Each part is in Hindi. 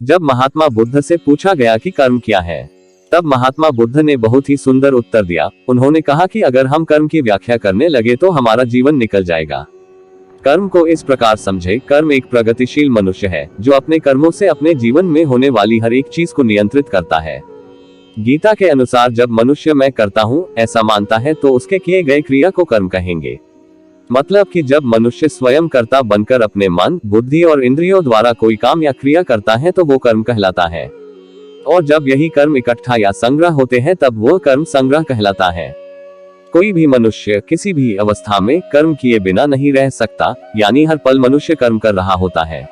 जब महात्मा बुद्ध से पूछा गया कि कर्म क्या है, तब महात्मा बुद्ध ने बहुत ही सुंदर उत्तर दिया। उन्होंने कहा कि अगर हम कर्म की व्याख्या करने लगे तो हमारा जीवन निकल जाएगा। कर्म को इस प्रकार समझे, कर्म एक प्रगतिशील मनुष्य है जो अपने कर्मों से अपने जीवन में होने वाली हर एक चीज को नियंत्रित करता है। गीता के अनुसार जब मनुष्य मैं करता हूँ ऐसा मानता है तो उसके किए गए क्रिया को कर्म कहेंगे। मतलब कि जब मनुष्य स्वयं कर्ता बनकर अपने मन, बुद्धि और इंद्रियों द्वारा कोई काम या क्रिया करता है तो वो कर्म कहलाता है। और जब यही कर्म इकट्ठा या संग्रह होते हैं तब वो कर्म संग्रह कहलाता है। कोई भी मनुष्य किसी भी अवस्था में कर्म किए बिना नहीं रह सकता, यानी हर पल मनुष्य कर्म कर रहा होता है।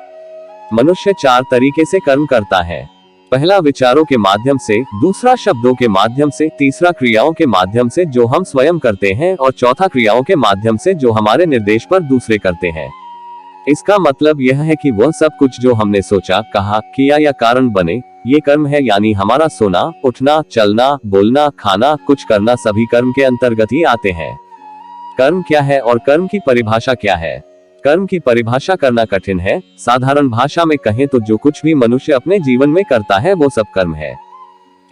मनुष्य 4 तरीके से कर्म करता है। पहला विचारों के माध्यम से, दूसरा शब्दों के माध्यम से, तीसरा क्रियाओं के माध्यम से जो हम स्वयं करते हैं, और चौथा क्रियाओं के माध्यम से जो हमारे निर्देश पर दूसरे करते हैं। इसका मतलब यह है कि वह सब कुछ जो हमने सोचा, कहा, किया या कारण बने, ये कर्म है। यानी हमारा सोना, उठना, चलना, बोलना, खाना, कुछ करना सभी कर्म के अंतर्गत ही आते हैं। कर्म क्या है और कर्म की परिभाषा क्या है? कर्म की परिभाषा करना कठिन है। साधारण भाषा में कहें तो जो कुछ भी मनुष्य अपने जीवन में करता है वो सब कर्म है।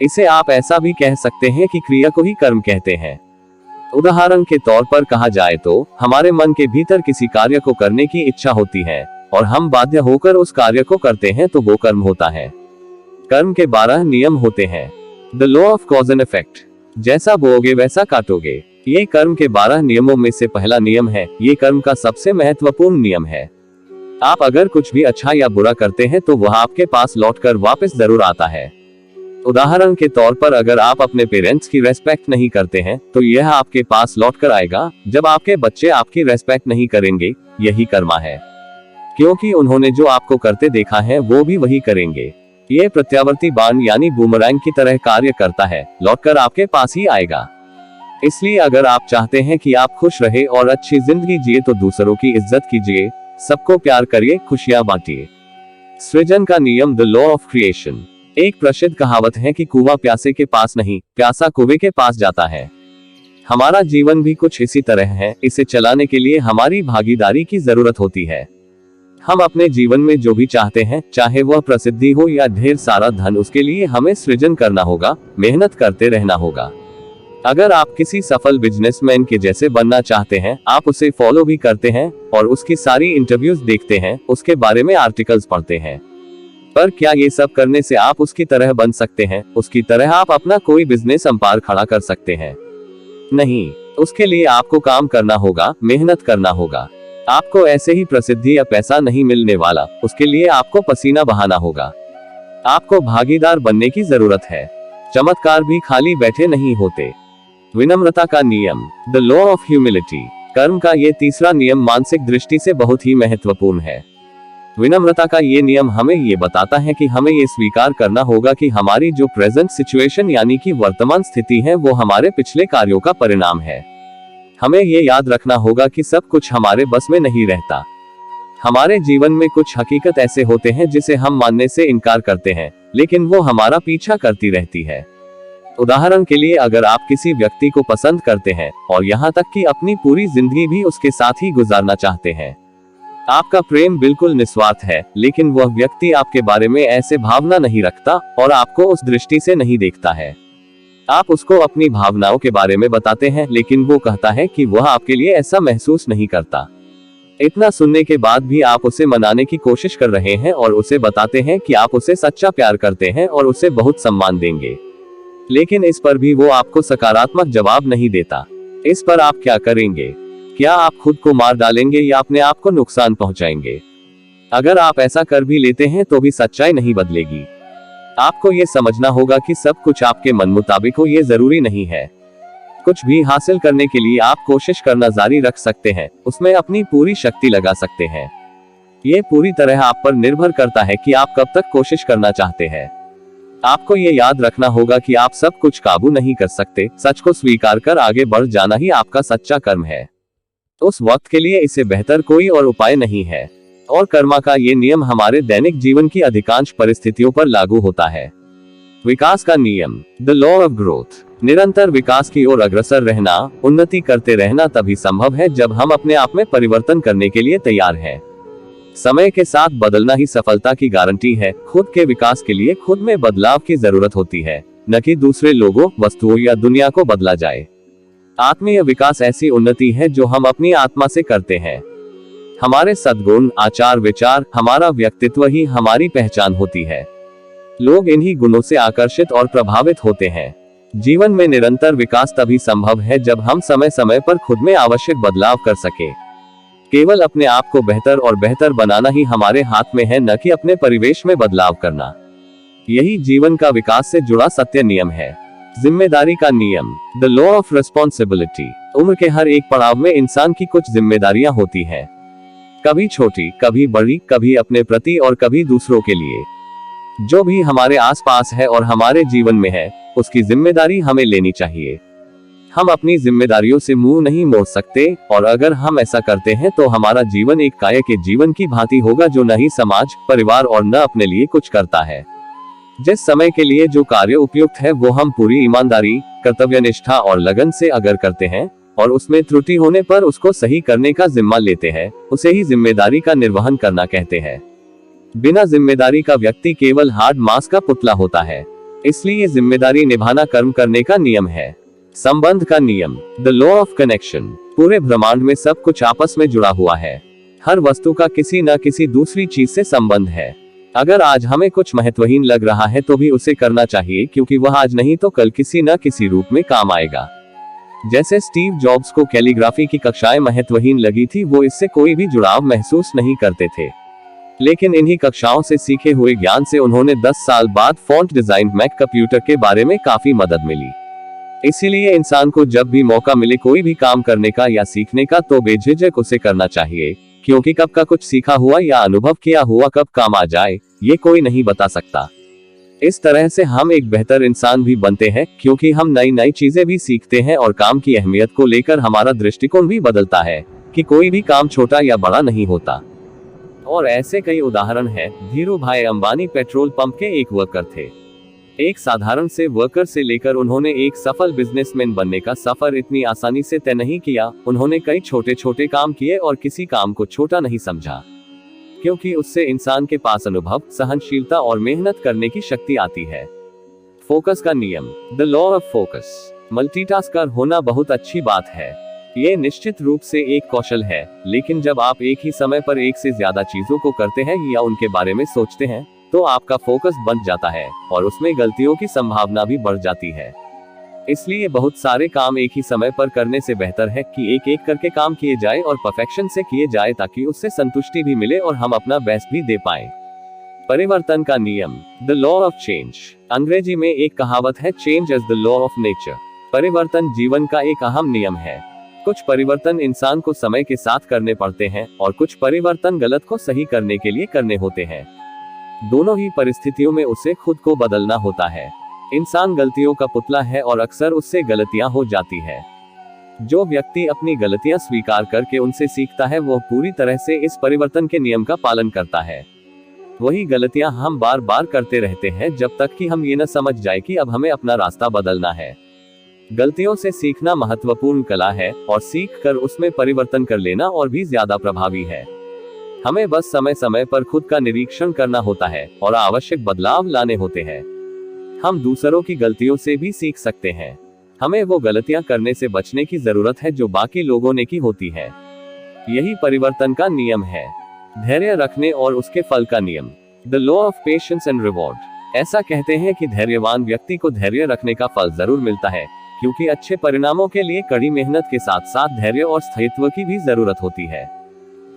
इसे आप ऐसा भी कह सकते हैं कि क्रिया को ही कर्म कहते हैं। उदाहरण के तौर पर कहा जाए तो हमारे मन के भीतर किसी कार्य को करने की इच्छा होती है और हम बाध्य होकर उस कार्य को करते हैं तो वो कर्म होता है। कर्म के 12 नियम होते हैं। The law of cause and effect, जैसा बोओगे वैसा काटोगे, ये कर्म के 12 नियमों में से पहला नियम है। ये कर्म का सबसे महत्वपूर्ण नियम है। आप अगर कुछ भी अच्छा या बुरा करते हैं तो वह आपके पास लौटकर वापस जरूर आता है। उदाहरण के तौर पर अगर आप अपने पेरेंट्स की रेस्पेक्ट नहीं करते हैं तो यह आपके पास लौटकर आएगा। जब आपके बच्चे आपकी रेस्पेक्ट नहीं करेंगे, यही कर्मा है, क्योंकि उन्होंने जो आपको करते देखा है वो भी वही करेंगे। ये प्रत्यावर्ती बाण यानी बूमरैंग की तरह कार्य करता है, लौटकर आपके पास ही आएगा। इसलिए अगर आप चाहते हैं कि आप खुश रहे और अच्छी जिंदगी जिए तो दूसरों की इज्जत कीजिए, सबको प्यार करिए, खुशियां बांटिए। सृजन का नियम, द लॉ ऑफ क्रिएशन। एक प्रसिद्ध कहावत है कि कुआं प्यासे के पास नहीं, प्यासा कुएं के पास जाता है। हमारा जीवन भी कुछ इसी तरह है। इसे चलाने के लिए हमारी भागीदारी की जरूरत होती है। हम अपने जीवन में जो भी चाहते हैं, चाहे वह प्रसिद्धि हो या ढेर सारा धन, उसके लिए हमें सृजन करना होगा, मेहनत करते रहना होगा। अगर आप किसी सफल बिजनेसमैन के जैसे बनना चाहते हैं, आप उसे फॉलो भी करते हैं और उसकी सारी इंटरव्यूज देखते हैं, उसके बारे में आर्टिकल्स पढ़ते हैं, पर क्या ये सब करने से आप उसकी तरह बन सकते हैं? उसकी तरह आप अपना कोई बिजनेस एम्पायर खड़ा कर सकते हैं? नहीं। उसके लिए आपको काम करना होगा, मेहनत करना होगा। आपको ऐसे ही प्रसिद्धि या पैसा नहीं मिलने वाला, उसके लिए आपको पसीना बहाना होगा। आपको भागीदार बनने की जरूरत है। चमत्कार भी खाली बैठे नहीं होते। विनम्रता का नियम, द लॉ ऑफ ह्यूमिलिटी। कर्म का ये तीसरा नियम मानसिक दृष्टि से बहुत ही महत्वपूर्ण है। विनम्रता का ये नियम हमें ये बताता है कि हमें ये स्वीकार करना होगा कि हमारी जो प्रेजेंट सिचुएशन यानी कि वर्तमान स्थिति है वो हमारे पिछले कार्यों का परिणाम है। हमें ये याद रखना होगा कि सब कुछ हमारे बस में नहीं रहता। हमारे जीवन में कुछ हकीकत ऐसे होते हैं जिसे हम मानने से इनकार करते हैं, लेकिन वो हमारा पीछा करती रहती है। उदाहरण के लिए अगर आप किसी व्यक्ति को पसंद करते हैं और यहाँ तक कि अपनी पूरी जिंदगी भी उसके साथ ही गुजारना चाहते हैं, आपका प्रेम बिल्कुल निस्वार्थ है, लेकिन वह व्यक्ति आपके बारे में ऐसे भावना नहीं रखता और आपको उस दृष्टि से नहीं देखता है। आप उसको अपनी भावनाओं के बारे में बताते हैं, लेकिन वो कहता है कि वह आपके लिए ऐसा महसूस नहीं करता। इतना सुनने के बाद भी आप उसे मनाने की कोशिश कर रहे हैं और उसे बताते हैं कि आप उसे सच्चा प्यार करते हैं और उसे बहुत सम्मान देंगे, लेकिन इस पर भी वो आपको सकारात्मक जवाब नहीं देता। इस पर आप क्या करेंगे? क्या आप खुद को मार डालेंगे या अपने आप को नुकसान पहुंचाएंगे? अगर आप ऐसा कर भी लेते हैं तो भी सच्चाई नहीं बदलेगी। आपको ये समझना होगा कि सब कुछ आपके मन मुताबिक हो ये जरूरी नहीं है। कुछ भी हासिल करने के लिए आप कोशिश करना जारी रख सकते हैं, उसमें अपनी पूरी शक्ति लगा सकते हैं। ये पूरी तरह आप पर निर्भर करता है कि आप कब तक कोशिश करना चाहते हैं। आपको ये याद रखना होगा कि आप सब कुछ काबू नहीं कर सकते। सच को स्वीकार कर आगे बढ़ जाना ही आपका सच्चा कर्म है। उस वक्त के लिए इसे बेहतर कोई और उपाय नहीं है। और कर्मा का ये नियम हमारे दैनिक जीवन की अधिकांश परिस्थितियों पर लागू होता है। विकास का नियम, द लॉ ऑफ ग्रोथ। निरंतर विकास की ओर अग्रसर रहना, उन्नति करते रहना तभी संभव है जब हम अपने आप में परिवर्तन करने के लिए तैयार हैं। समय के साथ बदलना ही सफलता की गारंटी है। खुद के विकास के लिए खुद में बदलाव की जरूरत होती है, न कि दूसरे लोगों, वस्तुओं या दुनिया को बदला जाए। आत्मीय विकास ऐसी उन्नति है जो हम अपनी आत्मा से करते हैं। हमारे सद्गुण, आचार विचार, हमारा व्यक्तित्व ही हमारी पहचान होती है। लोग इन्हीं गुणों से आकर्षित और प्रभावित होते हैं। जीवन में निरंतर विकास तभी संभव है जब हम समय समय पर खुद में आवश्यक बदलाव कर सके। केवल अपने आप को बेहतर और बेहतर बनाना ही हमारे हाथ में है, न कि अपने परिवेश में बदलाव करना। यही जीवन का विकास से जुड़ा सत्य नियम है। जिम्मेदारी का नियम, द लॉ ऑफ रिस्पॉन्सिबिलिटी। उम्र के हर एक पड़ाव में इंसान की कुछ जिम्मेदारियां होती हैं, कभी छोटी, कभी बड़ी, कभी अपने प्रति और कभी दूसरों के लिए। जो भी हमारे आसपास है और हमारे जीवन में है, उसकी जिम्मेदारी हमें लेनी चाहिए। हम अपनी जिम्मेदारियों से मुंह नहीं मोड़ सकते, और अगर हम ऐसा करते हैं तो हमारा जीवन एक काया के जीवन की भांति होगा, जो न ही समाज, परिवार और न अपने लिए कुछ करता है। जिस समय के लिए जो कार्य उपयुक्त है वो हम पूरी ईमानदारी, कर्तव्यनिष्ठा और लगन से अगर करते हैं और उसमें त्रुटि होने पर उसको सही करने का जिम्मा लेते हैं, उसे ही जिम्मेदारी का निर्वहन करना कहते हैं। बिना जिम्मेदारी का व्यक्ति केवल हार्ड मास का पुतला होता है। इसलिए जिम्मेदारी निभाना कर्म करने का नियम है। संबंध का नियम, द लॉ ऑफ कनेक्शन। पूरे ब्रह्मांड में सब कुछ आपस में जुड़ा हुआ है। हर वस्तु का किसी न किसी दूसरी चीज से संबंध है। अगर आज हमें कुछ महत्वहीन लग रहा है तो भी उसे करना चाहिए, क्योंकि वह आज नहीं तो कल किसी न किसी रूप में काम आएगा। जैसे स्टीव जॉब्स को कैलीग्राफी की कक्षाएं महत्वहीन लगी थी, वो इससे कोई भी जुड़ाव महसूस नहीं करते थे, लेकिन इन्हीं कक्षाओं से सीखे हुए ज्ञान से उन्होंने 10 साल बाद फॉन्ट डिजाइन मैक कंप्यूटर के बारे में काफी मदद मिली। इसीलिए इंसान को जब भी मौका मिले कोई भी काम करने का या सीखने का, तो बेझिझक उसे करना चाहिए, क्योंकि कब का कुछ सीखा हुआ या अनुभव किया हुआ कब काम आ जाए, ये कोई नहीं बता सकता। इस तरह से हम एक बेहतर इंसान भी बनते हैं, क्योंकि हम नई नई चीजें भी सीखते हैं और काम की अहमियत को लेकर हमारा दृष्टिकोण भी बदलता है कि कोई भी काम छोटा या बड़ा नहीं होता। और ऐसे कई उदाहरण हैं। धीरू भाई अंबानी पेट्रोल पंप के एक वर्कर थे। एक साधारण से वर्कर से लेकर उन्होंने एक सफल बिजनेसमैन बनने का सफर इतनी आसानी से तय नहीं किया। उन्होंने कई छोटे छोटे काम किए और किसी काम को छोटा नहीं समझा, क्योंकि उससे इंसान के पास अनुभव, सहनशीलता और मेहनत करने की शक्ति आती है। फोकस का नियम, the law of focus. Multitasker होना बहुत अच्छी बात है। ये निश्चित रूप से एक कौशल है, लेकिन जब आप एक ही समय पर एक से ज्यादा चीजों को करते हैं या उनके बारे में सोचते हैं, तो आपका फोकस बंद जाता है और उसमें गलतियों की संभावना भी बढ़ जाती है। इसलिए बहुत सारे काम एक ही समय पर करने से बेहतर है कि एक एक करके काम किए जाए और परफेक्शन से किए जाए, ताकि उससे संतुष्टि भी मिले और हम अपना बेस्ट भी दे पाएं। परिवर्तन का नियम, द लॉ ऑफ चेंज। अंग्रेजी में एक कहावत है, change is the law of nature. परिवर्तन जीवन का एक अहम नियम है। कुछ परिवर्तन इंसान को समय के साथ करने पड़ते हैं और कुछ परिवर्तन गलत को सही करने के लिए करने होते हैं। दोनों ही परिस्थितियों में उसे खुद को बदलना होता है। इंसान गलतियों का पुतला है और अक्सर उससे गलतियां हो जाती है। जो व्यक्ति अपनी गलतियां स्वीकार करके उनसे सीखता है, वह पूरी तरह से इस परिवर्तन के नियम का पालन करता है। वही गलतियां हम बार बार करते रहते हैं जब तक कि हम ये न समझ जाए कि अब हमें अपना रास्ता बदलना है। गलतियों से सीखना महत्वपूर्ण कला है और सीख कर उसमें परिवर्तन कर लेना और भी ज्यादा प्रभावी है। हमें बस समय समय पर खुद का निरीक्षण करना होता है और आवश्यक बदलाव लाने होते हैं। हम दूसरों की गलतियों से भी सीख सकते हैं। हमें वो गलतियां करने से बचने की जरूरत है जो बाकी लोगों ने की होती है। यही परिवर्तन का नियम है। धैर्य रखने और उसके फल का नियम, the law of patience and reward. ऐसा कहते हैं कि धैर्यवान व्यक्ति को धैर्य रखने का फल जरूर मिलता है, क्योंकि अच्छे परिणामों के लिए कड़ी मेहनत के साथ साथ धैर्य और स्थायित्व की भी जरूरत होती है।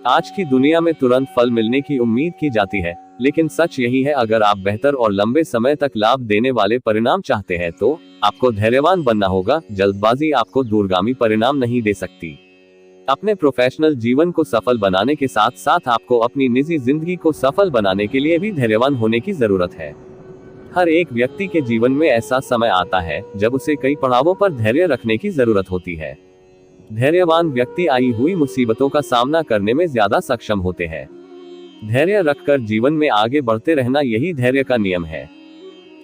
आज की दुनिया में तुरंत फल मिलने की उम्मीद की जाती है, लेकिन सच यही है, अगर आप बेहतर और लंबे समय तक लाभ देने वाले परिणाम चाहते हैं तो आपको धैर्यवान बनना होगा। जल्दबाजी आपको दूरगामी परिणाम नहीं दे सकती। अपने प्रोफेशनल जीवन को सफल बनाने के साथ साथ आपको अपनी निजी जिंदगी को सफल बनाने के लिए भी धैर्यवान होने की जरूरत है। हर एक व्यक्ति के जीवन में ऐसा समय आता है जब उसे कई पड़ावों पर धैर्य रखने की जरूरत होती है। धैर्यवान व्यक्ति आई हुई मुसीबतों का सामना करने में ज्यादा सक्षम होते हैं। धैर्य रखकर जीवन में आगे बढ़ते रहना, यही धैर्य का नियम है।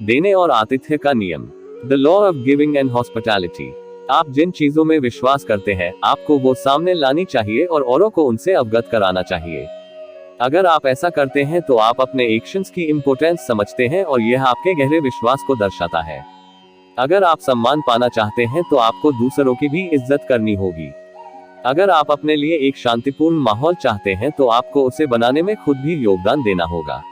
देने और आतिथ्य का नियम, the law of giving and hospitality. आप जिन चीजों में विश्वास करते हैं, आपको वो सामने लानी चाहिए और औरों को उनसे अवगत कराना चाहिए। अगर आप ऐसा करते हैं तो आप अपने एक्शंस की इम्पोर्टेंस समझते हैं और यह आपके गहरे विश्वास को दर्शाता है। अगर आप सम्मान पाना चाहते हैं तो आपको दूसरों की भी इज्जत करनी होगी। अगर आप अपने लिए एक शांतिपूर्ण माहौल चाहते हैं तो आपको उसे बनाने में खुद भी योगदान देना होगा।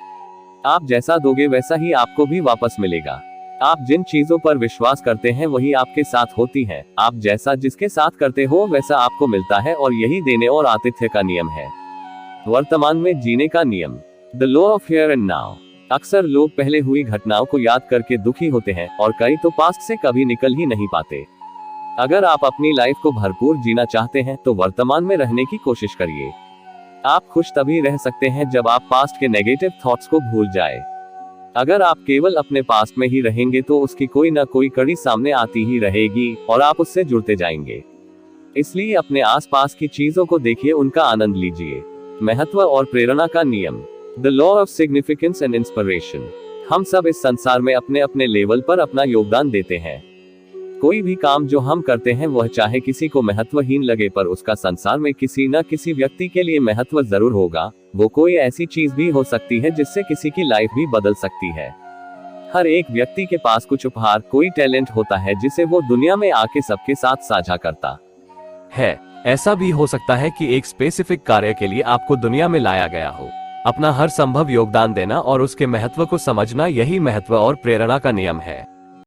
आप जैसा दोगे वैसा ही आपको भी वापस मिलेगा। आप जिन चीजों पर विश्वास करते हैं वही आपके साथ होती हैं। आप जैसा जिसके साथ करते हो वैसा आपको मिलता है और यही देने और आतिथ्य का नियम है। वर्तमान में जीने का नियम, the law of here and now. अक्सर लोग पहले हुई घटनाओं को याद करके दुखी होते हैं और कई तो पास्ट से कभी निकल ही नहीं पाते। अगर आप अपनी लाइफ को भरपूर जीना चाहते हैं तो वर्तमान में रहने की कोशिश करिए। आप खुश तभी रह सकते हैं जब आप पास्ट के नेगेटिव थॉट्स को भूल जाए। अगर आप केवल अपने पास्ट में ही रहेंगे तो उसकी कोई ना कोई कड़ी सामने आती ही रहेगी और आप उससे जुड़ते जाएंगे। इसलिए अपने आसपास की चीजों को देखिए, उनका आनंद लीजिए। महत्व और प्रेरणा का नियम, the law of significance and inspiration. हम सब इस संसार में अपने अपने लेवल पर अपना योगदान देते हैं। कोई भी काम जो हम करते हैं वह चाहे किसी को महत्वहीन लगे पर उसका संसार में किसी न किसी व्यक्ति के लिए महत्व जरूर होगा। वो कोई ऐसी चीज भी हो सकती है जिससे किसी की लाइफ भी बदल सकती है। हर एक व्यक्ति के पास कुछ उपहार, कोई टैलेंट होता है जिसे वो दुनिया में आके सबके साथ साझा करता है। ऐसा भी हो सकता है कि एक स्पेसिफिक कार्य के लिए आपको दुनिया में लाया गया हो। अपना हर संभव योगदान देना और उसके महत्व को समझना, यही महत्व और प्रेरणा का नियम है।